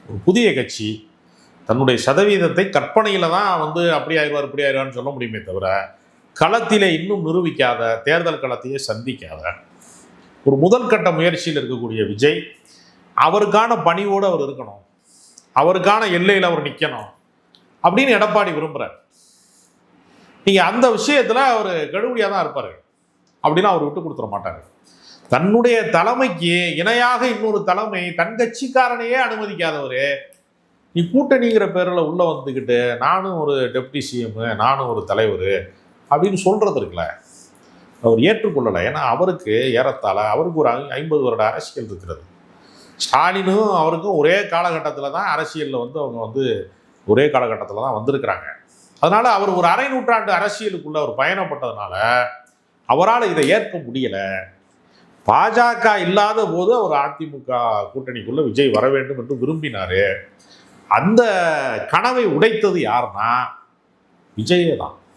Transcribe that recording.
ஒரு புதிய கட்சி தன்னுடைய சதவீதத்தை கற்பனையில் தான் அப்படி ஆயிடுவார் இப்படி ஆயிடுவார்னு சொல்ல முடியுமே தவிர களத்திலே இன்னும் நிரூபிக்காத, தேர்தல் களத்தையே சந்திக்காத ஒரு முதல் கட்ட முயற்சியில் இருக்கக்கூடிய விஜய் அவருக்கான பணியோடு அவர் இருக்கணும், அவருக்கான எல்லையில் அவர் நிற்கணும் அப்படின்னு எடப்பாடி விரும்புகிறார். நீங்கள் அந்த விஷயத்தில் அவர் கடுபடியாக தான் இருப்பார் அப்படின்னு அவர் விட்டு கொடுத்துட மாட்டார். தன்னுடைய தலைமைக்கு இணையாக இன்னொரு தலைமை தன் கட்சிக்காரனையே அனுமதிக்காதவர் நீ கூட்டணிங்கிற பேரில் உள்ளே வந்துக்கிட்டு நானும் ஒரு டெப்டி சிஎம், நானும் ஒரு தலைவர் அப்படின்னு சொல்கிறது இருக்குல்ல, அவர் ஏற்றுக்கொள்ளலை. ஏன்னா அவருக்கு ஏறத்தாழ அவருக்கு ஒரு 50 வருட அரசியல் இருக்கிறது. ஸ்டாலினும் அவருக்கும் ஒரே காலகட்டத்தில் தான் அரசியலில் அவங்க ஒரே காலகட்டத்தில் தான் வந்திருக்கிறாங்க. அதனால் அவர் ஒரு அரை நூற்றாண்டு அரசியலுக்குள்ளே அவர் பயணப்பட்டதுனால அவரால் இதை ஏற்க முடியலை. பாஜக இல்லாத போது அவர் அதிமுக கூட்டணிக்குள்ளே விஜய் வர வேண்டும் என்று விரும்பினார். அந்த கனவை உடைத்தது யாருன்னா விஜயே தான்.